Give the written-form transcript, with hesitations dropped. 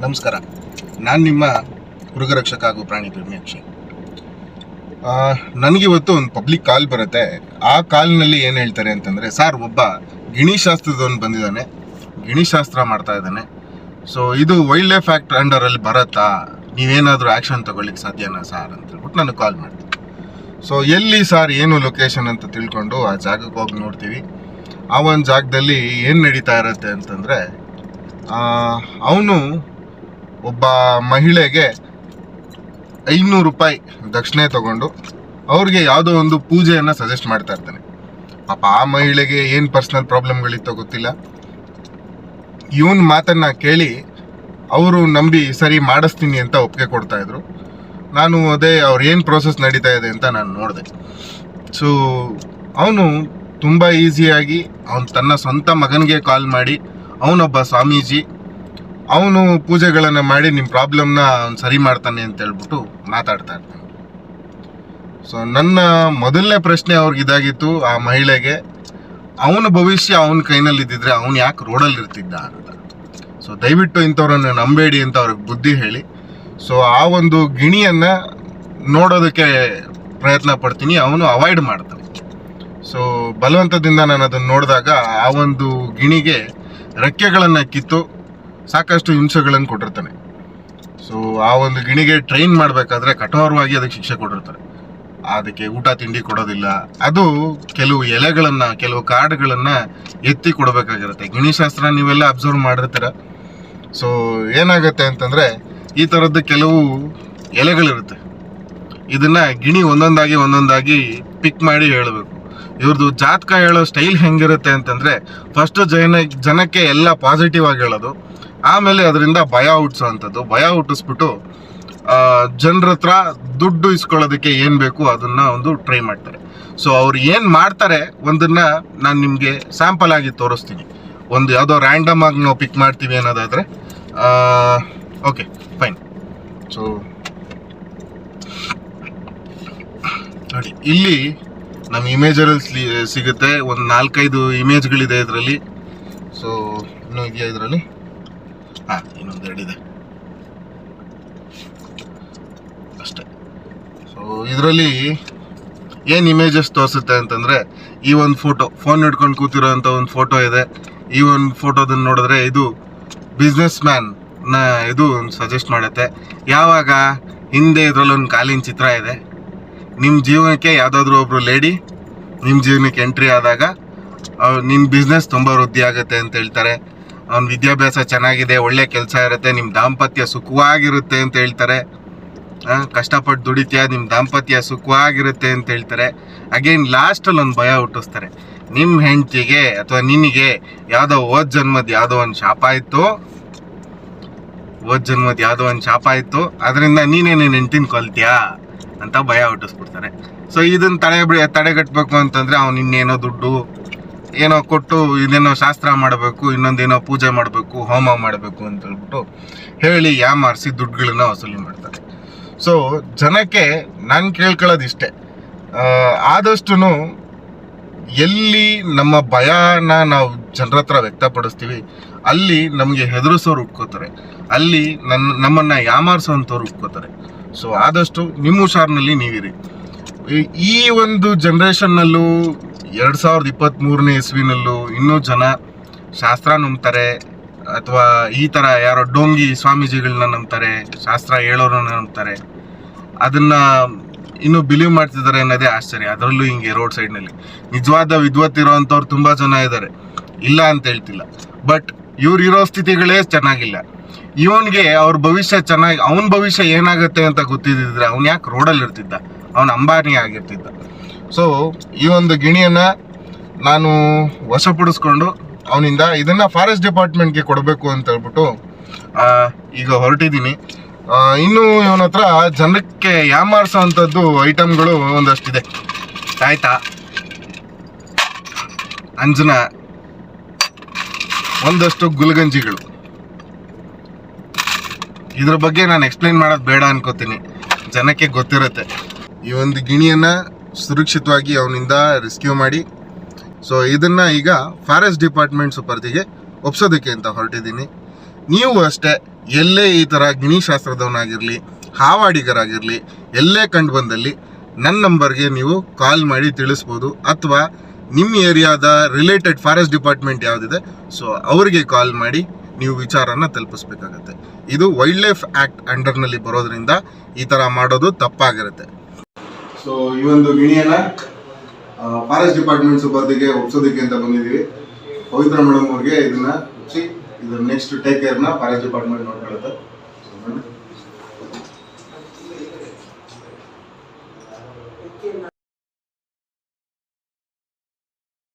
ನಮಸ್ಕಾರ. ನಾನು ನಿಮ್ಮ ಮೃಗರಕ್ಷಕ ಹಾಗೂ ಪ್ರಾಣಿ ಪ್ರೇಮಿ ಅಕ್ಷಯ್. ನನಗಿವತ್ತು ಒಂದು ಪಬ್ಲಿಕ್ ಕಾಲ್ ಬರುತ್ತೆ. ಆ ಕಾಲ್ನಲ್ಲಿ ಏನು ಹೇಳ್ತಾರೆ ಅಂತಂದರೆ, ಸರ್ ಒಬ್ಬ ಗಿಣಿಶಾಸ್ತ್ರದವನು ಬಂದಿದ್ದಾನೆ, ಗಿಣಿಶಾಸ್ತ್ರ ಮಾಡ್ತಾ ಇದ್ದಾನೆ. ಸೊ ಇದು ವೈಲ್ಡ್ ಲೈಫ್ ಆ್ಯಕ್ಟ್ ಅಂಡರಲ್ಲಿ ಬರುತ್ತಾ, ನೀವೇನಾದರೂ ಆ್ಯಕ್ಷನ್ ತೊಗೊಳ್ಳಿಕ್ಕೆ ಸಾಧ್ಯನಾ ಸರ್ ಅಂತ ಹೇಳ್ಬಿಟ್ಟು ನನಗೆ ಕಾಲ್ ಮಾಡ್ತೀನಿ. ಸೊ ಎಲ್ಲಿ ಸರ್, ಏನು ಲೊಕೇಶನ್ ಅಂತ ತಿಳ್ಕೊಂಡು ಆ ಜಾಗಕ್ಕೆ ಹೋಗಿ ನೋಡ್ತೀವಿ. ಆ ಒಂದು ಜಾಗದಲ್ಲಿ ಏನು ನಡೀತಾ ಇರುತ್ತೆ ಅಂತಂದರೆ, ಅವನು ಒಬ್ಬ ಮಹಿಳೆಗೆ 500 ರೂಪಾಯಿ ದಕ್ಷಿಣೆ ತಗೊಂಡು ಅವ್ರಿಗೆ ಯಾವುದೋ ಒಂದು ಪೂಜೆಯನ್ನು ಸಜೆಸ್ಟ್ ಮಾಡ್ತಾ ಇರ್ತಾನೆ. ಪಾಪ ಆ ಮಹಿಳೆಗೆ ಏನು ಪರ್ಸ್ನಲ್ ಪ್ರಾಬ್ಲಮ್ಗಳಿತ್ತೋ ಗೊತ್ತಿಲ್ಲ. ಇವನ್ ಮಾತನ್ನು ಕೇಳಿ ಅವರು ನಂಬಿ ಸರಿ ಮಾಡಿಸ್ತೀನಿ ಅಂತ ಒಪ್ಪಿಗೆ ಕೊಡ್ತಾಯಿದ್ರು. ನಾನು ಅದೇ ಅವ್ರು ಏನು ಪ್ರೋಸೆಸ್ ನಡೀತಾ ಇದೆ ಅಂತ ನಾನು ನೋಡಿದೆ. ಸೊ ಅವನು ತುಂಬ ಈಸಿಯಾಗಿ ತನ್ನ ಸ್ವಂತ ಮಗನಿಗೆ ಕಾಲ್ ಮಾಡಿ, ಅವನೊಬ್ಬ ಸ್ವಾಮೀಜಿ, ಅವನು ಪೂಜೆಗಳನ್ನು ಮಾಡಿ ನಿಮ್ಮ ಪ್ರಾಬ್ಲಮ್ನ ಅವ್ನು ಸರಿ ಮಾಡ್ತಾನೆ ಅಂತ ಹೇಳ್ಬಿಟ್ಟು ಮಾತಾಡ್ತಾ ಇರ್ತಾನೆ. ಸೊ ನನ್ನ ಮೊದಲನೇ ಪ್ರಶ್ನೆ ಅವ್ರಿಗೆ ಇದಾಗಿತ್ತು, ಆ ಮಹಿಳೆಗೆ ಅವನ ಭವಿಷ್ಯ ಅವನ ಕೈನಲ್ಲಿ ಇದ್ದಿದ್ರೆ ಅವನು ಯಾಕೆ ರೋಡಲ್ಲಿ ಇರ್ತಿದ್ದ ಅಂತ. ಸೊ ದಯವಿಟ್ಟು ಇಂಥವ್ರನ್ನ ನಂಬೇಡಿ ಅಂತ ಅವ್ರಿಗೆ ಬುದ್ಧಿ ಹೇಳಿ. ಸೊ ಆ ಒಂದು ಗಿಣಿಯನ್ನು ನೋಡೋದಕ್ಕೆ ಪ್ರಯತ್ನ ಪಡ್ತೀನಿ, ಅವನು ಅವಾಯ್ಡ್ ಮಾಡ್ತಾನೆ. ಸೊ ಬಲವಂತದಿಂದ ನಾನು ಅದನ್ನು ನೋಡಿದಾಗ ಆ ಒಂದು ಗಿಣಿಗೆ ರೆಕ್ಕೆಗಳನ್ನು ಕಿತ್ತು ಸಾಕಷ್ಟು ಹಿಂಸೆಗಳನ್ನು ಕೊಟ್ಟಿರ್ತಾನೆ. ಸೊ ಆ ಒಂದು ಗಿಣಿಗೆ ಟ್ರೈನ್ ಮಾಡಬೇಕಾದ್ರೆ ಕಠೋರವಾಗಿ ಅದಕ್ಕೆ ಶಿಕ್ಷೆ ಕೊಟ್ಟಿರ್ತಾರೆ. ಅದಕ್ಕೆ ಊಟ ತಿಂಡಿ ಕೊಡೋದಿಲ್ಲ. ಅದು ಕೆಲವು ಎಲೆಗಳನ್ನು, ಕೆಲವು ಕಾಡುಗಳನ್ನು ಎತ್ತಿ ಕೊಡಬೇಕಾಗಿರುತ್ತೆ. ಗಿಣಿಶಾಸ್ತ್ರ ನೀವೆಲ್ಲ ಅಬ್ಸರ್ವ್ ಮಾಡಿರ್ತೀರ. ಸೊ ಏನಾಗುತ್ತೆ ಅಂತಂದರೆ, ಈ ಥರದ್ದು ಕೆಲವು ಎಲೆಗಳಿರುತ್ತೆ. ಇದನ್ನು ಗಿಣಿ ಒಂದೊಂದಾಗಿ ಪಿಕ್ ಮಾಡಿ ಹೇಳಬೇಕು. ಇವ್ರದ್ದು ಜಾತಕ ಹೇಳೋ ಸ್ಟೈಲ್ ಹೆಂಗಿರುತ್ತೆ ಅಂತಂದರೆ, ಫಸ್ಟು ಜನಕ್ಕೆ ಎಲ್ಲ ಪಾಸಿಟಿವ್ ಆಗಿ ಹೇಳೋದು, ಆಮೇಲೆ ಅದರಿಂದ ಭಯ ಹುಟ್ಟಿಸೋವಂಥದ್ದು. ಭಯ ಹುಟ್ಟಿಸ್ಬಿಟ್ಟು ಜನರ ಹತ್ರ ದುಡ್ಡು ಇಸ್ಕೊಳ್ಳೋದಕ್ಕೆ ಏನು ಬೇಕು ಅದನ್ನು ಒಂದು ಟ್ರೈ ಮಾಡ್ತಾರೆ. ಸೊ ಅವ್ರು ಏನು ಮಾಡ್ತಾರೆ ಒಂದನ್ನು ನಾನು ನಿಮಗೆ ಸ್ಯಾಂಪಲ್ ಆಗಿ ತೋರಿಸ್ತೀನಿ. ಒಂದು ಯಾವುದೋ ರ್ಯಾಂಡಮ್ ಆಗಿ ನಾವು ಪಿಕ್ ಮಾಡ್ತೀವಿ ಅನ್ನೋದಾದರೆ ಓಕೆ ಫೈನ್. ಸೊ ನೋಡಿ, ಇಲ್ಲಿ ನಮ್ಮ ಇಮೇಜಲ್ಲಿ ಸಿಗುತ್ತೆ. ಒಂದು 4-5 ಇಮೇಜ್ಗಳಿದೆ ಇದರಲ್ಲಿ. ಸೊ ಇನ್ನೂ ಇದೆಯಾ ಇದರಲ್ಲಿ? ಇನ್ನೊಂದು 2 ಇದೆ ಅಷ್ಟೇ. ಸೊ ಇದರಲ್ಲಿ ಏನು ಇಮೇಜಸ್ ತೋರಿಸುತ್ತೆ ಅಂತಂದರೆ, ಈ ಒಂದು ಫೋಟೋ, ಫೋನ್ ಹಿಡ್ಕೊಂಡು ಕೂತಿರೋ ಅಂಥ ಒಂದು ಫೋಟೋ ಇದೆ. ಈ ಒಂದು ಫೋಟೋದನ್ನು ನೋಡಿದ್ರೆ ಇದು ಬಿಸ್ನೆಸ್ ಮ್ಯಾನ್ನ ಇದು ಸಜೆಸ್ಟ್ ಮಾಡುತ್ತೆ. ಯಾವಾಗ ಹಿಂದೆ ಇದರಲ್ಲೊಂದು ಕಾಲಿನ ಚಿತ್ರ ಇದೆ. ನಿಮ್ಮ ಜೀವನಕ್ಕೆ ಯಾವುದಾದ್ರೂ ಒಬ್ಬರು ಲೇಡಿ ನಿಮ್ಮ ಜೀವನಕ್ಕೆ ಎಂಟ್ರಿ ಆದಾಗ ನಿಮ್ಮ ಬಿಸ್ನೆಸ್ ತುಂಬ ವೃದ್ಧಿ ಆಗುತ್ತೆ ಅಂತ ಹೇಳ್ತಾರೆ. ಅವ್ನ ವಿದ್ಯಾಭ್ಯಾಸ ಚೆನ್ನಾಗಿದೆ, ಒಳ್ಳೆ ಕೆಲಸ ಇರುತ್ತೆ, ನಿಮ್ಮ ದಾಂಪತ್ಯ ಸುಖವಾಗಿರುತ್ತೆ ಅಂತ ಹೇಳ್ತಾರೆ. ಕಷ್ಟಪಟ್ಟು ದುಡಿತೀಯ, ನಿಮ್ಮ ದಾಂಪತ್ಯ ಸುಖವಾಗಿರುತ್ತೆ ಅಂತ ಹೇಳ್ತಾರೆ. ಅಗೇನ್ ಲಾಸ್ಟಲ್ಲಿ ಒಂದು ಭಯ ಹುಟ್ಟಿಸ್ತಾರೆ. ನಿಮ್ಮ ಹೆಂಡತಿಗೆ ಅಥವಾ ನಿನಗೆ ಯಾವುದೋ ಓದ್ ಜನ್ಮದ ಯಾವುದೋ ಒಂದು ಶಾಪ ಇತ್ತು, ಅದರಿಂದ ನೀನೇನು ಹೆಂಡ್ತಿನ ಕೊಲ್ತೀಯಾ ಅಂತ ಭಯ ಹುಟ್ಟಿಸ್ಬಿಡ್ತಾರೆ. ಸೊ ಇದನ್ನು ತಡೆಗಟ್ಟಬೇಕು ಅಂತಂದರೆ ಅವ್ನು ಇನ್ನೇನೋ ದುಡ್ಡು ಏನೋ ಕೊಟ್ಟು ಇದೇನೋ ಶಾಸ್ತ್ರ ಮಾಡಬೇಕು, ಇನ್ನೊಂದೇನೋ ಪೂಜೆ ಮಾಡಬೇಕು, ಹೋಮ ಮಾಡಬೇಕು ಅಂತ ಹೇಳ್ಬಿಟ್ಟು ಹೇಳಿ ಯಾಮಾರಿಸಿ ದುಡ್ಡುಗಳನ್ನ ವಸೂಲಿ ಮಾಡ್ತಾರೆ. ಸೊ ಜನಕ್ಕೆ ನಾನು ಕೇಳ್ಕೊಳ್ಳೋದು ಇಷ್ಟೇ, ಆದಷ್ಟು ಎಲ್ಲಿ ನಮ್ಮ ಭಯನ ನಾವು ಜನರ ಹತ್ರ ವ್ಯಕ್ತಪಡಿಸ್ತೀವಿ ಅಲ್ಲಿ ನಮಗೆ ಹೆದರಿಸೋರು ಹುಟ್ಕೋತಾರೆ, ಅಲ್ಲಿ ನಮ್ಮನ್ನು ಯಾಮಾರಿಸೋವಂಥವ್ರು ಹುಟ್ಕೋತಾರೆ. ಸೊ ಆದಷ್ಟು ನಿಮ್ಮ ಹುಷಾರಿನಲ್ಲಿ ನೀವಿರಿ. ಈ ಒಂದು ಜನ್ರೇಷನ್ನಲ್ಲೂ 2023ನೇ ಇಸ್ವಿನಲ್ಲೂ ಇನ್ನೂ ಜನ ಶಾಸ್ತ್ರ ನಂಬ್ತಾರೆ, ಅಥವಾ ಈ ಥರ ಯಾರೋ ಡೋಂಗಿ ಸ್ವಾಮೀಜಿಗಳನ್ನ ನಂಬ್ತಾರೆ, ಶಾಸ್ತ್ರ ಹೇಳೋರನ್ನ ನಂಬ್ತಾರೆ. ಅದನ್ನು ಇನ್ನೂ ಬಿಲೀವ್ ಮಾಡ್ತಿದ್ದಾರೆ ಅನ್ನೋದೇ ಆಶ್ಚರ್ಯ. ಅದರಲ್ಲೂ ಹಿಂಗೆ ರೋಡ್ ಸೈಡ್ನಲ್ಲಿ ನಿಜವಾದ ವಿದ್ವತ್ತಿರೋವಂಥವ್ರು ತುಂಬ ಜನ ಇದ್ದಾರೆ, ಇಲ್ಲ ಅಂತ ಹೇಳ್ತಿಲ್ಲ. ಬಟ್ ಇರೋ ಸ್ಥಿತಿಗಳೇ ಚೆನ್ನಾಗಿಲ್ಲ. ಇವನಿಗೆ ಅವ್ರ ಭವಿಷ್ಯ ಚೆನ್ನಾಗಿ, ಅವನ ಭವಿಷ್ಯ ಏನಾಗುತ್ತೆ ಅಂತ ಗೊತ್ತಿದ್ದಿದ್ರೆ ಅವ್ನು ಯಾಕೆ ರೋಡಲ್ಲಿ ಇರ್ತಿದ್ದ, ಅವನು ಅಂಬಾನಿ ಆಗಿರ್ತಿದ್ದ. ಸೊ ಈ ಒಂದು ಗಿಣಿಯನ್ನು ನಾನು ವಶಪಡಿಸ್ಕೊಂಡು ಅವನಿಂದ ಇದನ್ನು ಫಾರೆಸ್ಟ್ ಡಿಪಾರ್ಟ್ಮೆಂಟ್ಗೆ ಕೊಡಬೇಕು ಅಂತ ಹೇಳ್ಬಿಟ್ಟು ಈಗ ಹೊರಟಿದ್ದೀನಿ. ಇನ್ನೂ ಇವನ ಹತ್ರ ಜನಕ್ಕೆ ಯಾಮಾರಿಸೋ ಅಂಥದ್ದು ಐಟಮ್ಗಳು ಒಂದಷ್ಟಿದೆ. ಆಯ್ತಾ, ಅಂಜನ, ಒಂದಷ್ಟು ಗುಲ್ಗಂಜಿಗಳು. ಇದ್ರ ಬಗ್ಗೆ ನಾನು ಎಕ್ಸ್ಪ್ಲೈನ್ ಮಾಡೋದು ಬೇಡ ಅನ್ಕೋತೀನಿ, ಜನಕ್ಕೆ ಗೊತ್ತಿರುತ್ತೆ. ಈ ಒಂದು ಗಿಣಿಯನ್ನು ಸುರಕ್ಷಿತವಾಗಿ ಅವನಿಂದ ರೆಸ್ಕ್ಯೂ ಮಾಡಿ, ಸೊ ಇದನ್ನು ಈಗ ಫಾರೆಸ್ಟ್ ಡಿಪಾರ್ಟ್ಮೆಂಟ್ ಸುಪರ್ದಿಗೆ ಒಪ್ಸೋದಕ್ಕೆ ಅಂತ ಹೊರಟಿದ್ದೀನಿ. ನೀವು ಅಷ್ಟೇ ಎಲ್ಲೇ ಈ ಥರ ಗಿಣಿಶಾಸ್ತ್ರದವನಾಗಿರಲಿ, ಹಾವಾಡಿಗರಾಗಿರಲಿ, ಎಲ್ಲೇ ಕಂಡು ಬಂದಲ್ಲಿ ನನ್ನ ನಂಬರ್ಗೆ ನೀವು ಕಾಲ್ ಮಾಡಿ ತಿಳಿಸ್ಬೋದು. ಅಥವಾ ನಿಮ್ಮ ಏರಿಯಾದ ರಿಲೇಟೆಡ್ ಫಾರೆಸ್ಟ್ ಡಿಪಾರ್ಟ್ಮೆಂಟ್ ಯಾವುದಿದೆ ಸೊ ಅವರಿಗೆ ಕಾಲ್ ಮಾಡಿ ನೀವು ವಿಚಾರನ ತಲುಪಿಸ್ಬೇಕಾಗತ್ತೆ. ಇದು ವೈಲ್ಡ್ ಲೈಫ್ ಆ್ಯಕ್ಟ್ ಅಂಡರ್ನಲ್ಲಿ ಬರೋದ್ರಿಂದ ಈ ಥರ ಮಾಡೋದು ತಪ್ಪಾಗಿರುತ್ತೆ. ಸೊ ಈ ಒಂದು ಗಿಣಿಯನ್ನು ಫಾರೆಸ್ಟ್ ಡಿಪಾರ್ಟ್ಮೆಂಟ್ ಸಿಬ್ಬಂದಿಗೆ ಒಪ್ಸೋದಕ್ಕೆ ಅಂತ ಬಂದಿದ್ದೀವಿ. ಪವಿತ್ರ ಮೇಡಮ್ ಅವ್ರಿಗೆ ಇದನ್ನ ಒಪ್ಸಿ ಇದನ್ನ ನೆಕ್ಸ್ಟ್ ಟೇಕ್ ಕೇರ್ನ ಫಾರೆಸ್ಟ್ ಡಿಪಾರ್ಟ್ಮೆಂಟ್ ನೋಡ್ಕೊಳ್ಳುತ್ತೆ.